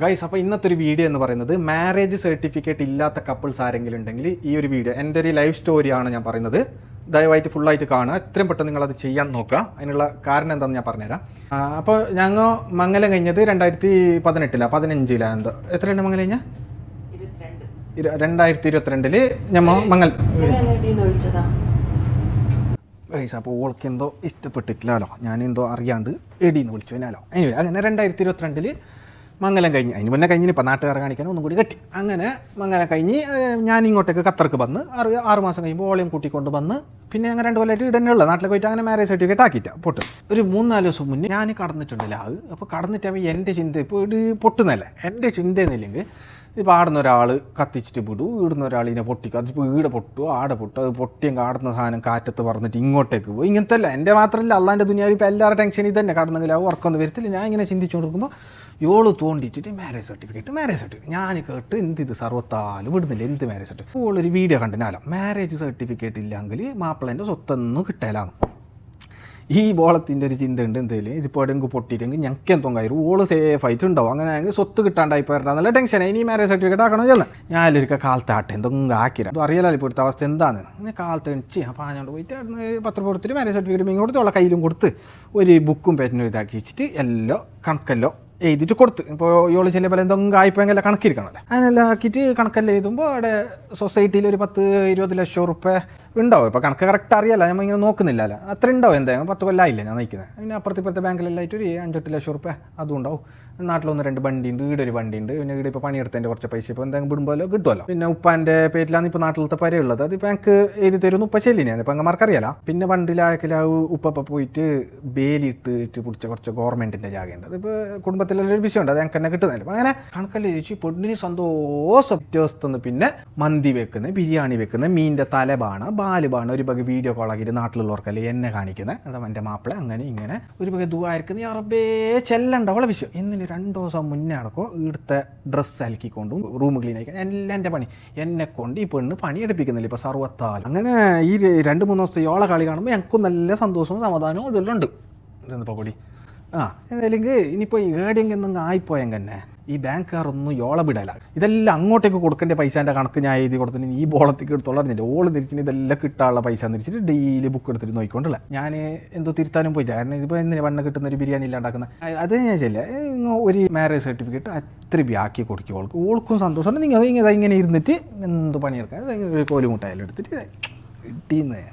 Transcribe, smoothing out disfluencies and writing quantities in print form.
Guys, അപ്പോൾ ഇന്നത്തെ ഒരു വീഡിയോ എന്ന് പറയുന്നത് മാരേജ് സർട്ടിഫിക്കറ്റ് ഇല്ലാത്ത കപ്പിൾസ് ആരെങ്കിലും ഉണ്ടെങ്കിൽ ഈ ഒരു വീഡിയോ എൻ്റെ ഒരു ലൈഫ് സ്റ്റോറിയാണ് ഞാൻ പറയുന്നത്. ദയവായിട്ട് ഫുള്ളായിട്ട് കാണുക. എത്രയും പെട്ടെന്ന് നിങ്ങളത് ചെയ്യാൻ നോക്കുക. അതിനുള്ള കാരണം എന്താണെന്ന് ഞാൻ പറഞ്ഞുതരാം. അപ്പോൾ ഞങ്ങൾ മംഗലം കഴിഞ്ഞത് 2015 എന്തോ എത്രയുണ്ട് മംഗലം കഴിഞ്ഞാൽ 2022 ഞമ്മ ഗൈസ്. അപ്പോൾ ഓൾക്ക് എന്തോ ഇഷ്ടപ്പെട്ടിട്ടില്ലല്ലോ, ഞാൻ എന്തോ അറിയാണ്ട് എടീന്ന് വിളിച്ചു തന്നെയല്ലോ. എനിവേ അങ്ങനെ 2022 മംഗലം കഴിഞ്ഞ്, അതിന് മുന്നേ കഴിഞ്ഞിന് ഇപ്പം നാട്ടുകാരെ കാണിക്കാൻ ഒന്നും കൂടി കെട്ടി. അങ്ങനെ മംഗലം കഴിഞ്ഞ് ഞാൻ ഇങ്ങോട്ടേക്ക് ഖത്തർക്ക് വന്ന് 6 മാസം കഴിയുമ്പോൾ ഓളയും കൂട്ടിക്കൊണ്ട് വന്ന് പിന്നെ അങ്ങനെ 2 കൊല്ലമായിട്ട് ഇടനുള്ള നാട്ടിൽ പോയിട്ട് അങ്ങനെ മാരേജ് സർട്ടിഫിക്കറ്റ് ആക്കിയിട്ടാ പൊട്ട്. ഒരു 3-4 ദിവസം മുന്നേ ഞാൻ കടന്നിട്ടുണ്ടല്ലോ അത്. അപ്പോൾ കടന്നിട്ടാകുമ്പോൾ എൻ്റെ ചിന്ത ഇപ്പോൾ ഇത് പൊട്ടുന്നല്ലേ, എൻ്റെ ചിന്ത എന്നില്ലെങ്കിൽ ഇപ്പോൾ ആടുന്ന ഒരാൾ കത്തിച്ചിട്ട് വിടൂ, ഇടുന്ന ഒരാൾ ഇതിനെ പൊട്ടിക്കും, അതിപ്പോൾ ഈടെ പൊട്ടുമോ ആടെ പൊട്ടും, അത് പൊട്ടിയും കാടുന്ന സാധനം കാറ്റത്ത് പറഞ്ഞിട്ട് ഇങ്ങോട്ടേക്ക് പോകും. ഇങ്ങനത്തെ അല്ല, എൻ്റെ മാത്രമല്ല അള്ളാൻ്റെ ദുനിയാവിൽ ഇപ്പോൾ എല്ലാവരുടെ ടെൻഷൻ ഇത് തന്നെ. കടന്നെങ്കിൽ ആ ഉറക്കൊന്നും വരത്തില്ല. ഞാൻ ഇങ്ങനെ ചിന്തിച്ചുകൊണ്ട് കൊടുക്കുമ്പോൾ യോള് തോണ്ടിച്ചിട്ട് മാരേജ് സർട്ടിഫിക്കറ്റ് ഞാൻ കേട്ട് ഇത് സർവത്താലും വിടുന്നില്ല, എന്ത് മാരേജ് സർട്ടിഫിക്കറ്റ്. ഓളൊരു വീഡിയോ കണ്ടിനാലോ, മാരേജ് സർട്ടിഫിക്കറ്റ് ഇല്ലെങ്കിൽ മാപ്പിളേൻ്റെ സ്വത്തൊന്നും കിട്ടലാന്ന്. ഈ ബോളത്തിൻ്റെ ഒരു ചിന്ത ഉണ്ട്, എന്തെങ്കിലും ഇതിപ്പോൾ എവിടെയെങ്കിലും പൊട്ടിയിട്ടെങ്കിൽ ഞങ്ങൾക്ക് എന്തോ കയറും, ഓള് സേഫ് ആയിട്ട് ഉണ്ടാവും. അങ്ങനെ ആണെങ്കിൽ സ്വത്ത് കിട്ടാണ്ടായി പോരാ നല്ല ടെൻഷൻ. ഇനി മാരേജ് സർട്ടിഫിക്കറ്റ് ആക്കണം ചെന്ന് ഞാനൊരിക്കൽ കാലത്താട്ടെ എന്തെങ്കിലും ആക്കിരാ, അത് അറിയാലോ ഇപ്പോഴത്തെ അവസ്ഥ എന്താണെന്ന്. അങ്ങനെ കാലത്ത് എണിച്ച് അപ്പോൾ ഞാൻ പോയിട്ട് 10 രൂപ കൊടുത്തിട്ട് മാരേജ് സർട്ടിഫിക്കറ്റ് കൊടുത്ത് ഉള്ള കയ്യിലും കൊടുത്ത് ഒരു ബുക്കും പേറ്റനും ഇതാക്കി വെച്ചിട്ട് എല്ലോ കണക്കല്ലോ എഴുതിയിട്ട് കൊടുത്ത്. ഇപ്പോൾ ഇയാൾ ചിലപ്പോൾ എന്തെങ്കിലും ആയിപ്പോയെങ്കിൽ കണക്കിരിക്കണമല്ലോ. അതിനെല്ലാം ആക്കിയിട്ട് കണക്കെല്ലാം എഴുതുമ്പോൾ അവിടെ സൊസൈറ്റിയിൽ ഒരു 10-20 ലക്ഷം റുപ്യ ഉണ്ടാവും. ഇപ്പോൾ കണക്ക് കറക്റ്റ് അറിയാലോ, നമ്മൾ ഇങ്ങനെ നോക്കുന്നില്ലല്ലോ. അത്ര ഉണ്ടാവും. എന്തായാലും 10 കൊല്ലമായില്ലേ ഞാൻ നയിക്കുന്നത്. പിന്നെ അപ്പുറത്തെ ബാങ്കിലെല്ലാമായിട്ട് ഒരു 5-8 ലക്ഷം റുപ്യ അതും ഉണ്ടാവും. നാട്ടിലൊന്ന് 2 വണ്ടിയുണ്ട്, ഈടൊരു വണ്ടിയുണ്ട്. പിന്നെ ഇവിടെ ഇപ്പോൾ പണിയെടുത്തതിൻ്റെ കുറച്ച് പൈസ ഇപ്പോൾ എന്തെങ്കിലും വിടുമ്പോഴല്ലോ കിട്ടുമല്ലോ. പിന്നെ ഉപ്പാൻ്റെ പേരിലാണ് ഇപ്പോൾ നാട്ടിലത്തെ പരയുള്ളത്. അതിപ്പോൾ എനിക്ക് എഴുതി തരുന്നു ഉപ്പ ശല്യനെയാണ്, ഇപ്പോൾ അങ്ങമാർക്ക് അറിയാലോ. പിന്നെ വണ്ടിയിലാക്കലാവ് ഉപ്പ പോയിട്ട് ബേലിയിട്ട് പിടിച്ച കുറച്ച് ഗവൺമെൻറ്റിൻ്റെ ജാഗയുണ്ട്. അതിപ്പോൾ കുടുംബത്തിലൊരു വിഷയമുണ്ട്, അത് ഞങ്ങൾക്ക് തന്നെ കിട്ടുന്നില്ല. അപ്പോൾ അങ്ങനെ കണക്കല്ലേ ചോദിച്ചു പൊണ്ണിന് സന്തോഷം. വ്യത്യസ്തന്ന് പിന്നെ മന്തി വെക്കുന്നത്, ബിരിയാണി വെക്കുന്നത്, മീനിൻ്റെ തലബാണ് ബാലുബാണ് ഒരു ബഗ് വീഡിയോ കോളാക്കിയിട്ട് നാട്ടിലുള്ളവർക്കല്ലേ എന്നെ കാണിക്കുന്നത്. അതാ എൻ്റെ മാപ്പിള അങ്ങനെ ഇങ്ങനെ ഒരു ബഗ് ദുവായിരിക്കുന്നത്. അറബേ ചെല്ലണ്ട അവളെ വിഷയം. എന്നിന് 2 ദിവസം മുന്നേ അടക്കം ഇവിടുത്തെ ഡ്രസ്സ് അലക്കിക്കൊണ്ടും റൂം ക്ലീൻ ആയിക്കാൻ എല്ലാം എൻ്റെ പണി. എന്നെ കൊണ്ട് ഈ പെണ്ണ് പണിയെടുപ്പിക്കുന്നില്ല ഇപ്പോൾ സർവത്താലും. അങ്ങനെ ഈ 2-3 ദിവസത്തെ യോള കളി കാണുമ്പോൾ ഞങ്ങൾക്കും നല്ല സന്തോഷവും സമാധാനവും ഇതെല്ലാം ഉണ്ട്. ഇതെന്നിപ്പോൾ കൂടി എന്തായാലും ഇനിയിപ്പോൾ ഏടെയെങ്കിലും എന്തെങ്കിലും ആയിപ്പോയെങ്കിൽ തന്നെ ഈ ബാങ്കുകാരൊന്നും യോള വിടല. ഇതെല്ലാം അങ്ങോട്ടേക്ക് കൊടുക്കേണ്ട പൈസേൻ്റെ കണക്ക് ഞാൻ എഴുതി കൊടുത്തിട്ട് ഈ ബോളത്തേക്ക് എടുത്തോളറിഞ്ഞില്ല. ഓള് തിരിച്ചിട്ട് ഇതെല്ലാം കിട്ടാനുള്ള പൈസ തിരിച്ചിട്ട് ഡെയിലി ബുക്ക് എടുത്തിട്ട് നോക്കിക്കൊണ്ടല്ല. ഞാൻ എന്തോ തിരുത്താനും പോയില്ല. കാരണം ഇതിപ്പോൾ എന്തിനാ വണ്ണം കിട്ടുന്ന ഒരു ബിരിയാണി ഇല്ലാണ്ടാക്കുന്നത്. അത് ഞാൻ ചെയ്യില്ല. ഒരു മാരേജ് സർട്ടിഫിക്കറ്റ് അത്ര ആക്കി കൊടുക്കും ഓൾക്ക്. ഓൾക്കും സന്തോഷമാണ്. നിങ്ങൾ ഇങ്ങനെ ഇരുന്നിട്ട് എന്ത് പണിയെടുക്കാൻ ഒരു കോലുമുട്ടായാലും എടുത്തിട്ട് ഇട്ടീന്ന്